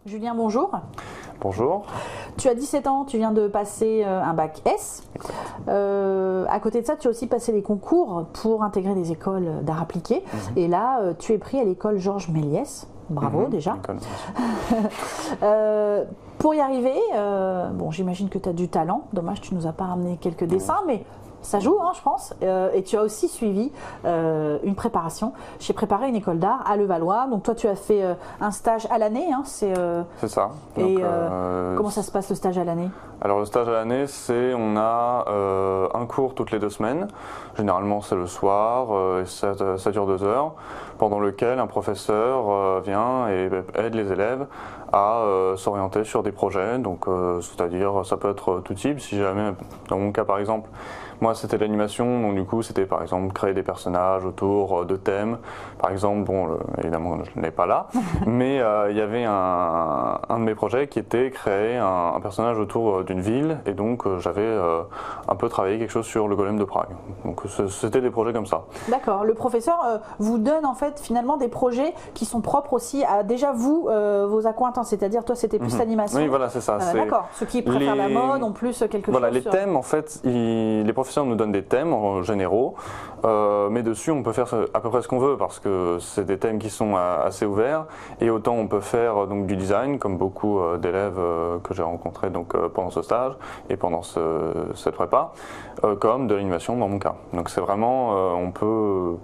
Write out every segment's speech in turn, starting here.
Julien, bonjour. Bonjour. Tu as 17 ans, tu viens de passer un bac S. À côté de ça, tu as aussi passé des concours pour intégrer des écoles d'art appliqué. Et là, tu es pris à l'école Georges Méliès. Bravo déjà. Pour y arriver, bon, j'imagine que tu as du talent. Dommage, tu nous as pas ramené quelques dessins, mais ça joue, hein, je pense. Et tu as aussi suivi une préparation. J'ai préparé une école d'art à Levallois. Donc toi, tu as fait un stage à l'année. Hein, c'est ça. Et donc, comment ça se passe le stage à l'année? Alors le stage à l'année, c'est on a un cours toutes les 2 semaines. Généralement, c'est le soir. Et ça dure 2 heures, pendant lequel un professeur vient et aide les élèves à s'orienter sur des projets. Donc, c'est-à-dire, ça peut être tout type. Si jamais, dans mon cas par exemple, moi c'était l'animation, donc du coup c'était par exemple créer des personnages autour de thèmes. Par exemple, bon, évidemment je n'ai pas là, mais il y avait un de mes projets qui était créer un personnage autour d'une ville, et donc j'avais un peu travaillé quelque chose sur le golem de Prague. Donc c'était des projets comme ça. D'accord. Le professeur vous donne en fait finalement des projets qui sont propres aussi à déjà vous, vos accointants, c'est-à-dire toi c'était plus l'animation. Oui, voilà, c'est ça. D'accord. Ceux qui préfèrent la mode ont plus quelque voilà, chose. Les thèmes, en fait, les professeurs nous donnent des thèmes en généraux, mais dessus on peut faire à peu près ce qu'on veut parce que c'est des thèmes qui sont assez ouverts, et autant on peut faire donc du design comme beaucoup d'élèves que j'ai rencontrés donc pendant ce stage et pendant cette prépa, comme de l'animation dans mon cas. Donc c'est vraiment on peut.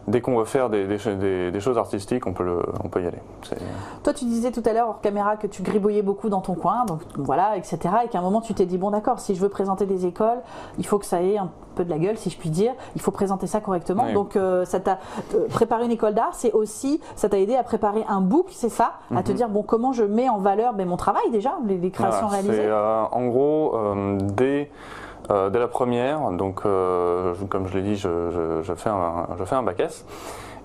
Dès qu'on veut faire des choses artistiques, on peut y aller. Toi, tu disais tout à l'heure hors caméra que tu gribouillais beaucoup dans ton coin, donc voilà, etc. Et qu'à un moment, tu t'es dit, bon d'accord, si je veux présenter des écoles, il faut que ça ait un peu de la gueule, si je puis dire. Il faut présenter ça correctement. Oui. Donc, ça t'a préparé une école d'art, c'est aussi, ça t'a aidé à préparer un book, c'est ça, à te dire, bon, comment je mets en valeur mon travail déjà, les créations réalisées. En gros, dès la première, donc comme je l'ai dit, je fais un bac S,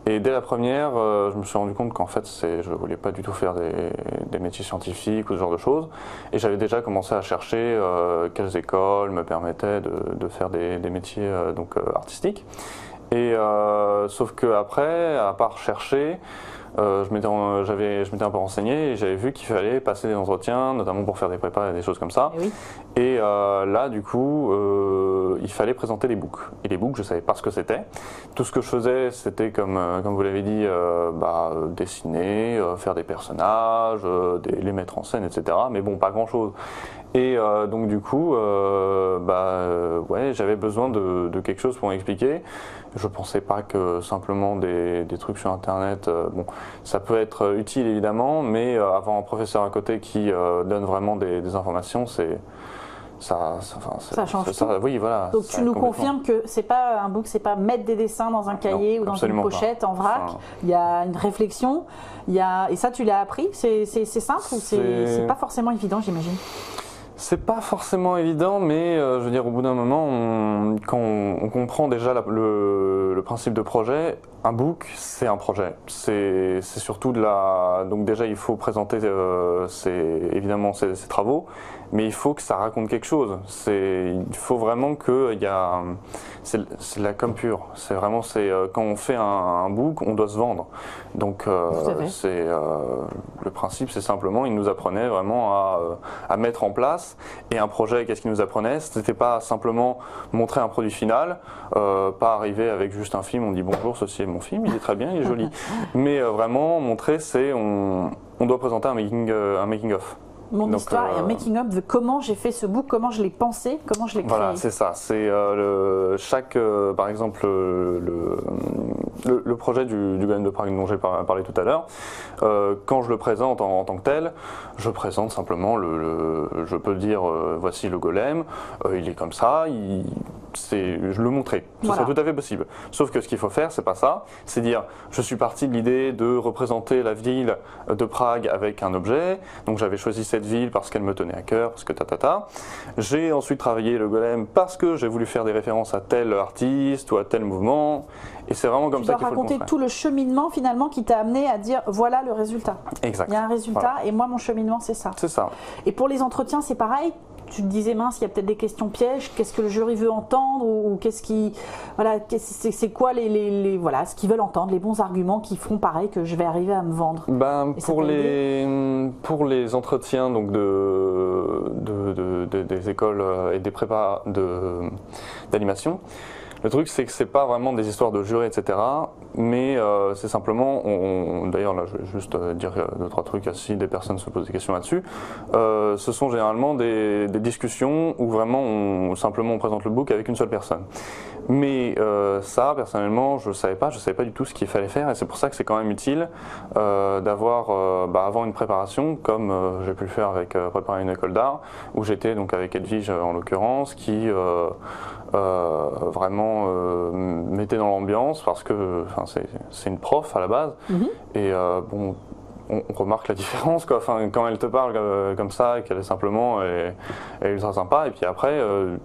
et dès la première, je me suis rendu compte qu'en fait, je ne voulais pas du tout faire des métiers scientifiques ou ce genre de choses, et j'avais déjà commencé à chercher quelles écoles me permettaient de faire des métiers artistiques. Et sauf qu'après, à part chercher, je m'étais un peu renseigné et j'avais vu qu'il fallait passer des entretiens, notamment pour faire des prépas et des choses comme ça. Et, oui. Et là, du coup, il fallait présenter les books. Et les books, je ne savais pas ce que c'était. Tout ce que je faisais, c'était, comme vous l'avez dit, dessiner, faire des personnages, les mettre en scène, etc. Mais bon, pas grand-chose. Et donc du coup, ouais, j'avais besoin de quelque chose pour m'expliquer. Je pensais pas que simplement des trucs sur Internet, bon, ça peut être utile évidemment, mais avoir un professeur à côté qui donne vraiment des informations, ça change tout. Oui, voilà. Donc tu nous confirmes que c'est pas un book, c'est pas mettre des dessins dans un cahier ou dans une pochette en vrac. Il y a une réflexion, et ça tu l'as appris. C'est simple ou c'est pas forcément évident, j'imagine. C'est pas forcément évident, mais je veux dire, au bout d'un moment, quand on comprend déjà le principe de projet, un book, c'est un projet. C'est surtout donc déjà, il faut présenter évidemment ses travaux, mais il faut que ça raconte quelque chose. Il faut vraiment qu'il y a. C'est la com pure. C'est vraiment, quand on fait un book, on doit se vendre. Donc, le principe, c'est simplement, il nous apprenait vraiment à mettre en place. Et un projet, qu'est-ce qu'il nous apprenait? C'était pas simplement montrer un produit final, pas arriver avec juste un film, on dit bonjour, ceci est mon film, il est très bien, il est joli. Mais vraiment, montrer, on doit présenter un making-of. Mon histoire et un making-up de comment j'ai fait ce book, comment je l'ai pensé, comment je l'ai créé. Voilà, c'est ça. C'est par exemple, le projet du golem de Prague dont j'ai parlé tout à l'heure. Quand je le présente en tant que tel, je présente simplement je peux dire voici le golem, il est comme ça, je le montrais. Ce serait tout à fait possible. Sauf que ce qu'il faut faire, c'est pas ça. C'est dire, je suis parti de l'idée de représenter la ville de Prague avec un objet. Donc j'avais choisi cette ville parce qu'elle me tenait à cœur, parce que J'ai ensuite travaillé le golem parce que j'ai voulu faire des références à tel artiste ou à tel mouvement. Et c'est vraiment comme ça qu'il faut le construire. Tu dois raconter tout le cheminement finalement qui t'a amené à dire voilà le résultat. Exact. Il y a un résultat et moi mon cheminement c'est ça. C'est ça. Et pour les entretiens c'est pareil. tu te disais mince, il y a peut-être des questions pièges, qu'est-ce que le jury veut entendre ou qu'est-ce qui, voilà, c'est quoi voilà, ce qu'ils veulent entendre, les bons arguments qui feront pareil que je vais arriver à me vendre. Pour les entretiens donc des écoles et des prépas d'animation. Le truc, c'est que c'est pas vraiment des histoires de jury, etc. Mais c'est simplement, d'ailleurs là, je vais juste dire 2-3 trucs si des personnes se posent des questions là-dessus. Ce sont généralement des discussions où vraiment simplement on présente le book avec une seule personne. Mais ça, personnellement, je savais pas du tout ce qu'il fallait faire, et c'est pour ça que c'est quand même utile d'avoir, avant une préparation, comme j'ai pu le faire avec préparer une école d'art, où j'étais donc avec Edwige en l'occurrence, qui vraiment mettait dans l'ambiance parce que c'est une prof à la base, et on remarque la différence quoi. Enfin, quand elle te parle comme ça et qu'elle est simplement elle est ultra sympa, et puis après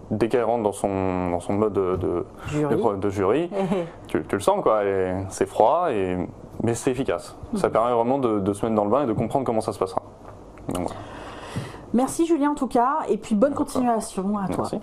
dès qu'elle rentre dans son mode de jury tu le sens quoi, c'est froid mais c'est efficace. Ça permet vraiment de se mettre dans le bain et de comprendre comment ça se passera. Donc, voilà. Merci Julien en tout cas, et puis bonne continuation à toi. Merci.